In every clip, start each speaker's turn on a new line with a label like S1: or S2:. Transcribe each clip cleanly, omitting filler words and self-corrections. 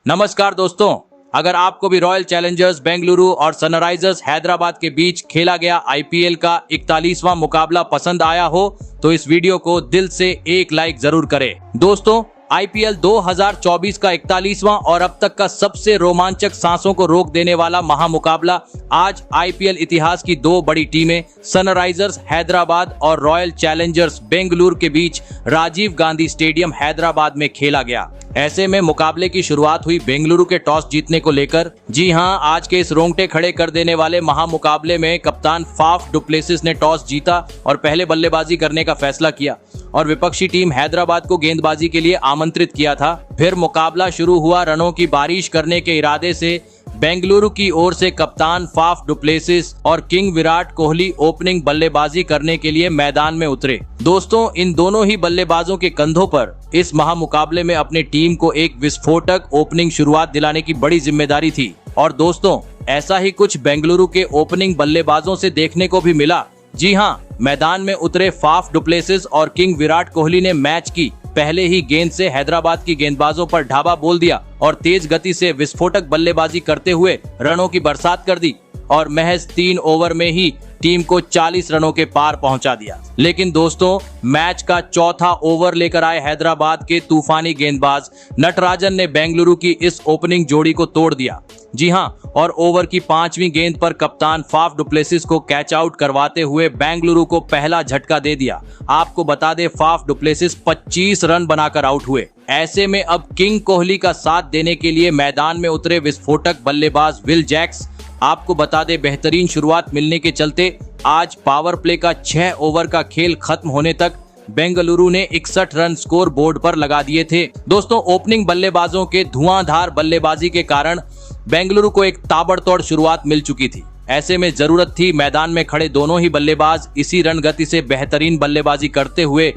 S1: नमस्कार दोस्तों, अगर आपको भी रॉयल चैलेंजर्स बेंगलुरु और सनराइजर्स हैदराबाद के बीच खेला गया आईपीएल का 41वां मुकाबला पसंद आया हो तो इस वीडियो को दिल से एक लाइक जरूर करें। दोस्तों, आईपीएल 2024 का 41वां और अब तक का सबसे रोमांचक, सांसों को रोक देने वाला महामुकाबला आज आईपीएल इतिहास की दो बड़ी टीमें सनराइजर्स हैदराबाद और रॉयल चैलेंजर्स बेंगलुरु के बीच राजीव गांधी स्टेडियम हैदराबाद में खेला गया। ऐसे में मुकाबले की शुरुआत हुई बेंगलुरु के टॉस जीतने को लेकर। जी हां, आज के इस रोंगटे खड़े कर देने वाले महामुकाबले में कप्तान फाफ डु प्लेसिस ने टॉस जीता और पहले बल्लेबाजी करने का फैसला किया और विपक्षी टीम हैदराबाद को गेंदबाजी के लिए आमंत्रित किया था। फिर मुकाबला शुरू हुआ। रनों की बारिश करने के इरादे से बेंगलुरु की ओर से कप्तान फाफ डु प्लेसिस और किंग विराट कोहली ओपनिंग बल्लेबाजी करने के लिए मैदान में उतरे। दोस्तों, इन दोनों ही बल्लेबाजों के कंधों पर इस महामुकाबले में अपनी टीम को एक विस्फोटक ओपनिंग शुरुआत दिलाने की बड़ी जिम्मेदारी थी। और दोस्तों, ऐसा ही कुछ बेंगलुरु के ओपनिंग बल्लेबाजों से देखने को भी मिला। जी हाँ, मैदान में उतरे फाफ डु प्लेसिस और किंग विराट कोहली ने मैच की पहले ही गेंद से हैदराबाद की गेंदबाजों पर ढाबा बोल दिया और तेज गति से विस्फोटक बल्लेबाजी करते हुए रनों की बरसात कर दी और महज 3 ओवर में ही टीम को 40 रनों के पार पहुंचा दिया। लेकिन दोस्तों, मैच का चौथा ओवर लेकर आए हैदराबाद के तूफानी गेंदबाज नटराजन ने बेंगलुरु की इस ओपनिंग जोड़ी को तोड़ दिया। जी हां, और ओवर की 5वीं गेंद पर कप्तान फाफ डु प्लेसिस को कैच आउट करवाते हुए बेंगलुरु को पहला झटका दे दिया। आपको बता दें, फाफ डु प्लेसिस 25 रन बनाकर आउट हुए। ऐसे में अब किंग कोहली का साथ देने के लिए मैदान में उतरे विस्फोटक बल्लेबाज विल जैक्स। आपको बता दें, बेहतरीन शुरुआत मिलने के चलते आज पावर प्ले का 6 ओवर का खेल खत्म होने तक बेंगलुरु ने 61 रन स्कोर बोर्ड पर लगा दिए थे। दोस्तों, ओपनिंग बल्लेबाजों के धुआंधार बल्लेबाजी के कारण बेंगलुरु को एक ताबड़तोड़ शुरुआत मिल चुकी थी। ऐसे में जरूरत थी मैदान में खड़े दोनों ही बल्लेबाज इसी रन गति से बेहतरीन बल्लेबाजी करते हुए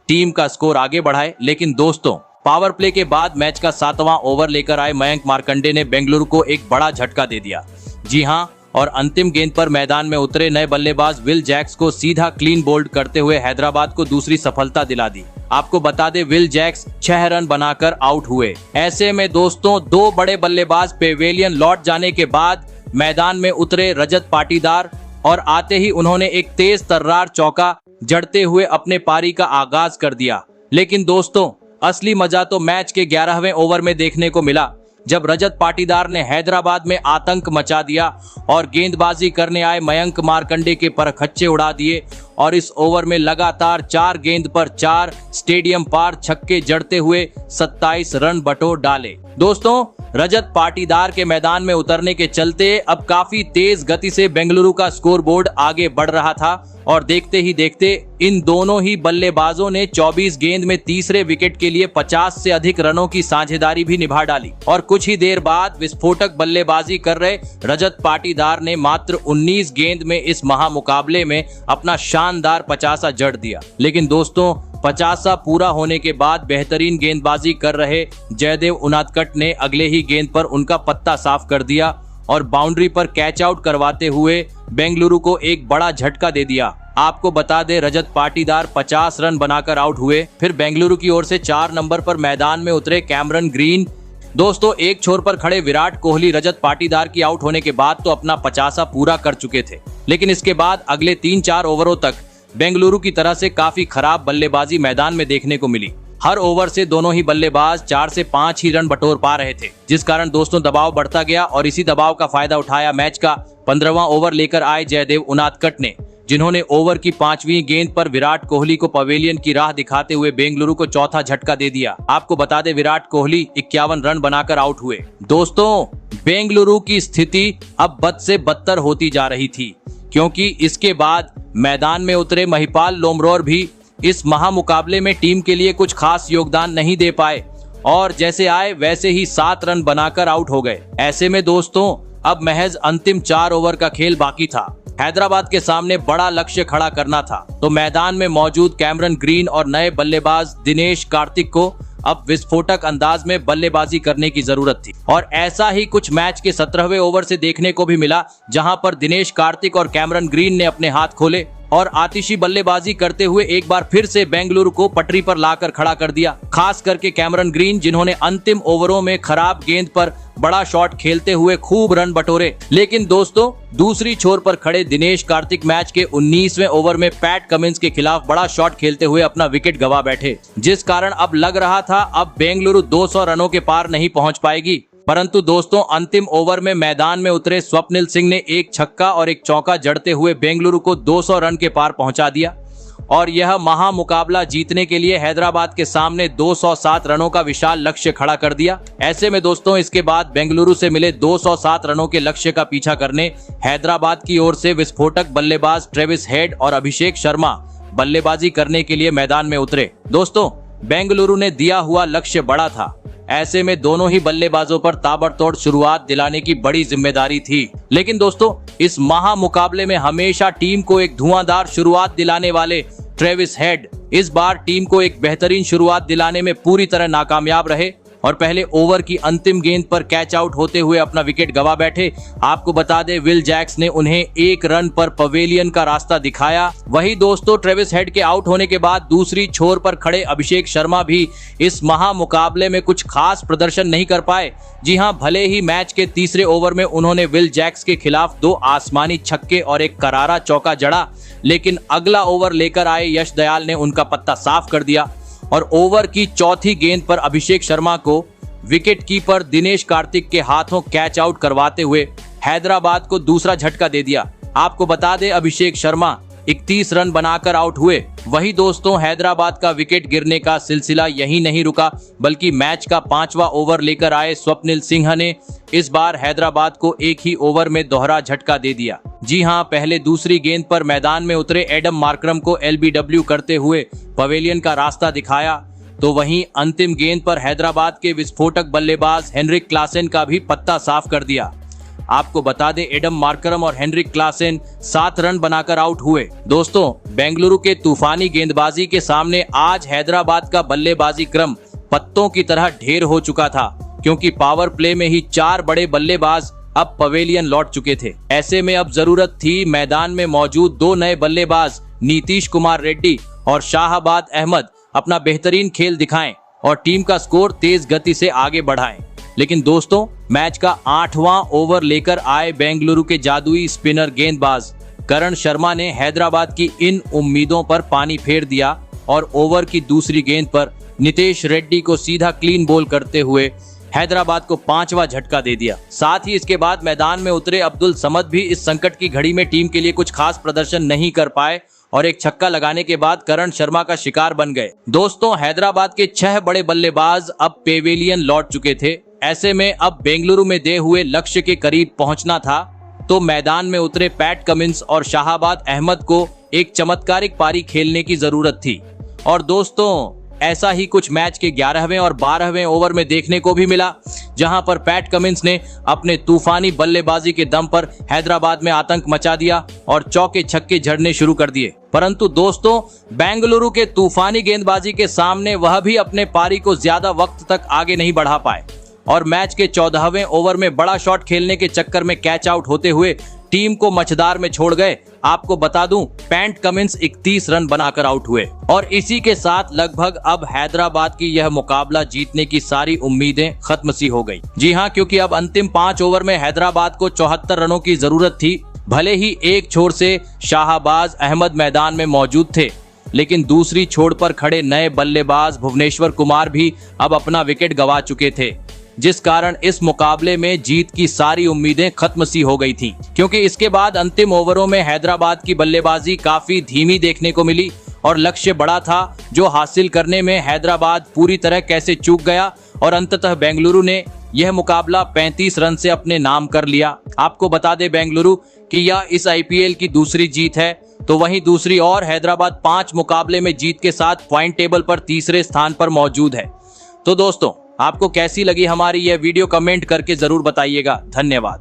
S1: टीम का स्कोर आगे बढ़ाए। लेकिन दोस्तों, पावर प्ले के बाद मैच का 7वां ओवर लेकर आए मयंक मार्कंडे ने बेंगलुरु को एक बड़ा झटका दे दिया। जी हां, और अंतिम गेंद पर मैदान में उतरे नए बल्लेबाज विल जैक्स को सीधा क्लीन बोल्ड करते हुए हैदराबाद को दूसरी सफलता दिला दी। आपको बता दें, विल जैक्स 6 रन बनाकर आउट हुए। ऐसे में दोस्तों, 2 बड़े बल्लेबाज पेवेलियन लौट जाने के बाद मैदान में उतरे रजत पाटीदार और आते ही उन्होंने एक तेज तर्रार चौका जड़ते हुए अपने पारी का आगाज कर दिया। लेकिन दोस्तों, असली मजा तो मैच के 11वें ओवर में देखने को मिला, जब रजत पाटीदार ने हैदराबाद में आतंक मचा दिया और गेंदबाजी करने आए मयंक मार्कंडे के परखच्चे उड़ा दिए और इस ओवर में लगातार 4 गेंद पर 4 स्टेडियम पार छक्के जड़ते हुए 27 रन बटोर डाले। दोस्तों, रजत पाटीदार के मैदान में उतरने के चलते अब काफी तेज गति से बेंगलुरु का स्कोरबोर्ड आगे बढ़ रहा था और देखते ही देखते इन दोनों ही बल्लेबाजों ने 24 गेंद में तीसरे विकेट के लिए 50 से अधिक रनों की साझेदारी भी निभा डाली और कुछ ही देर बाद विस्फोटक बल्लेबाजी कर रहे रजत पाटीदार ने मात्र 19 गेंद में इस महामुकाबले में अपना शानदार 50 जड़ दिया। लेकिन दोस्तों, 50 पूरा होने के बाद बेहतरीन गेंदबाजी कर रहे जयदेव उनादकट ने अगले ही गेंद पर उनका पत्ता साफ कर दिया और बाउंड्री पर कैच आउट करवाते हुए बेंगलुरु को एक बड़ा झटका दे दिया। आपको बता दें, रजत पाटीदार 50 रन बनाकर आउट हुए। फिर बेंगलुरु की ओर से 4 नंबर पर मैदान में उतरे कैमरन ग्रीन। दोस्तों, एक छोर पर खड़े विराट कोहली रजत पाटीदार की आउट होने के बाद तो अपना 50 पूरा कर चुके थे, लेकिन इसके बाद अगले 3-4 ओवरों तक बेंगलुरु की तरह से काफी खराब बल्लेबाजी मैदान में देखने को मिली। हर ओवर से दोनों ही बल्लेबाज 4 से 5 ही रन बटोर पा रहे थे, जिस कारण दोस्तों दबाव बढ़ता गया और इसी दबाव का फायदा उठाया मैच का 15वां ओवर लेकर आए जयदेव उनादकट ने, जिन्होंने ओवर की 5वीं गेंद पर विराट कोहली को पवेलियन की राह दिखाते हुए बेंगलुरु को चौथा झटका दे दिया। आपको बता दें, विराट कोहली 51 रन बनाकर आउट हुए। दोस्तों, बेंगलुरु की स्थिति अब बद से बदतर होती जा रही थी, क्योंकि इसके बाद मैदान में उतरे महिपाल लोमरोर भी इस महामुकाबले में टीम के लिए कुछ खास योगदान नहीं दे पाए और जैसे आए वैसे ही 7 रन बनाकर आउट हो गए। ऐसे में दोस्तों, अब महज अंतिम 4 ओवर का खेल बाकी था। हैदराबाद के सामने बड़ा लक्ष्य खड़ा करना था, तो मैदान में मौजूद कैमरन ग्रीन और नए बल्लेबाज दिनेश कार्तिक को अब विस्फोटक अंदाज में बल्लेबाजी करने की जरूरत थी और ऐसा ही कुछ मैच के 17वें ओवर से देखने को भी मिला, जहां पर दिनेश कार्तिक और कैमरन ग्रीन ने अपने हाथ खोले और आतिशी बल्लेबाजी करते हुए एक बार फिर से बेंगलुरु को पटरी पर लाकर खड़ा कर दिया, खास करके कैमरन ग्रीन, जिन्होंने अंतिम ओवरों में खराब गेंद पर बड़ा शॉट खेलते हुए खूब रन बटोरे। लेकिन दोस्तों, दूसरी छोर पर खड़े दिनेश कार्तिक मैच के 19वें ओवर में पैट कमिंस के खिलाफ बड़ा शॉट खेलते हुए अपना विकेट गंवा बैठे, जिस कारण अब लग रहा था अब बेंगलुरु 200 रनों के पार नहीं पहुंच पाएगी। परंतु दोस्तों, अंतिम ओवर में मैदान में उतरे स्वप्निल सिंह ने एक छक्का और एक चौका जड़ते हुए बेंगलुरु को 200 रन के पार पहुंचा दिया और यह महामुकाबला जीतने के लिए हैदराबाद के सामने 207 रनों का विशाल लक्ष्य खड़ा कर दिया। ऐसे में दोस्तों, इसके बाद बेंगलुरु से मिले 207 रनों के लक्ष्य का पीछा करने हैदराबाद की ओर से विस्फोटक बल्लेबाज ट्रेविस हेड और अभिषेक शर्मा बल्लेबाजी करने के लिए मैदान में उतरे। दोस्तों, बेंगलुरु ने दिया हुआ लक्ष्य बड़ा था, ऐसे में दोनों ही बल्लेबाजों पर ताबड़तोड़ शुरुआत दिलाने की बड़ी जिम्मेदारी थी। लेकिन दोस्तों, इस महामुकाबले में हमेशा टीम को एक धुआंधार शुरुआत दिलाने वाले ट्रेविस हेड इस बार टीम को एक बेहतरीन शुरुआत दिलाने में पूरी तरह नाकामयाब रहे और पहले ओवर की अंतिम गेंद पर कैच आउट होते हुए अपना विकेट गंवा बैठे। आपको बता दें, विल जैक्स ने उन्हें 1 रन पर पवेलियन का रास्ता दिखाया। वही दोस्तों, ट्रेविस हेड के आउट होने के बाद दूसरी छोर पर खड़े अभिषेक शर्मा भी इस महामुकाबले में कुछ खास प्रदर्शन नहीं कर पाए। जी हां, भले ही मैच के तीसरे ओवर में उन्होंने विल जैक्स के खिलाफ 2 आसमानी छक्के और एक करारा चौका जड़ा, लेकिन अगला ओवर लेकर आए यश दयाल ने उनका पत्ता साफ कर दिया और ओवर की चौथी गेंद पर अभिषेक शर्मा को विकेट कीपर दिनेश कार्तिक के हाथों कैच आउट करवाते हुए हैदराबाद को दूसरा झटका दे दिया। आपको बता दें, अभिषेक शर्मा 31 रन बनाकर आउट हुए। वही दोस्तों, हैदराबाद का विकेट गिरने का सिलसिला यहीं नहीं रुका, बल्कि मैच का 5वां ओवर लेकर आए स्वप्निल सिंह ने इस बार हैदराबाद को एक ही ओवर में दोहरा झटका दे दिया। जी हां, पहले दूसरी गेंद पर मैदान में उतरे एडम मार्करम को एलबीडब्ल्यू करते हुए पवेलियन का रास्ता दिखाया, तो वहीं अंतिम गेंद पर हैदराबाद के विस्फोटक बल्लेबाज हेनरिक क्लासेन का भी पत्ता साफ कर दिया। आपको बता दें, एडम मार्करम और हेनरिक क्लासेन 7 रन बनाकर आउट हुए। दोस्तों, बेंगलुरु के तूफानी गेंदबाजी के सामने आज हैदराबाद का बल्लेबाजी क्रम पत्तों की तरह ढेर हो चुका था, क्योंकि पावर प्ले में ही 4 बड़े बल्लेबाज अब पवेलियन लौट चुके थे। ऐसे में अब जरूरत थी मैदान में मौजूद 2 नए बल्लेबाज नीतीश कुमार रेड्डी और शाहबाद अहमद अपना बेहतरीन खेल दिखाएं और टीम का स्कोर तेज गति से आगे बढ़ाएं। लेकिन दोस्तों, मैच का 8वां ओवर लेकर आए बेंगलुरु के जादुई स्पिनर गेंदबाज करण शर्मा ने हैदराबाद की इन उम्मीदों पर पानी फेर दिया और ओवर की दूसरी गेंद पर नितेश रेड्डी को सीधा क्लीन बोल करते हुए हैदराबाद को 5वां झटका दे दिया। साथ ही इसके बाद मैदान में उतरे अब्दुल समद भी इस संकट की घड़ी में टीम के लिए कुछ खास प्रदर्शन नहीं कर पाए और एक छक्का लगाने के बाद करण शर्मा का शिकार बन गए। दोस्तों, हैदराबाद के 6 बड़े बल्लेबाज अब पेवेलियन लौट चुके थे। ऐसे में अब बेंगलुरु में दिए हुए लक्ष्य के करीब पहुंचना था, तो मैदान में उतरे पैट कमिंस और शाहबाद अहमद को एक चमत्कारिक पारी खेलने की जरूरत थी। और दोस्तों, ऐसा ही कुछ मैच के 11वें और 12वें ओवर में देखने को भी मिला, जहां पर पैट कमिंस ने अपने तूफानी बल्लेबाजी के दम पर हैदराबाद में आतंक मचा दिया और चौके छक्के जड़ने शुरू कर दिए। परंतु दोस्तों, बेंगलुरु के तूफानी गेंदबाजी के सामने वह भी अपने पारी को ज्यादा वक्त तक आगे नहीं बढ़ा पाए और मैच के 14वें ओवर में बड़ा शॉट खेलने के चक्कर में कैच आउट होते हुए टीम को मझदार में छोड़ गए। आपको बता दूं, पैट कमिंस 31 रन बनाकर आउट हुए और इसी के साथ लगभग अब हैदराबाद की यह मुकाबला जीतने की सारी उम्मीदें खत्म सी हो गई। जी हां, क्योंकि अब अंतिम 5 ओवर में हैदराबाद को 74 रनों की जरूरत थी। भले ही एक छोर से शाहबाज अहमद मैदान में मौजूद थे, लेकिन दूसरी छोर पर खड़े नए बल्लेबाज भुवनेश्वर कुमार भी अब अपना विकेट गंवा चुके थे, जिस कारण इस मुकाबले में जीत की सारी उम्मीदें खत्म सी हो गई थीं। क्योंकि इसके बाद अंतिम ओवरों में हैदराबाद की बल्लेबाजी काफी धीमी देखने को मिली और लक्ष्य बड़ा था जो हासिल करने में हैदराबाद पूरी तरह कैसे चूक गया और अंततः बेंगलुरु ने यह मुकाबला 35 रन से अपने नाम कर लिया। आपको बता दें, बेंगलुरु कि यह इस आईपीएल की दूसरी जीत है, तो वहीं दूसरी ओर हैदराबाद 5 मुकाबले में जीत के साथ पॉइंट टेबल पर तीसरे स्थान पर मौजूद है। तो दोस्तों, आपको कैसी लगी हमारी यह वीडियो, कमेंट करके जरूर बताइएगा। धन्यवाद।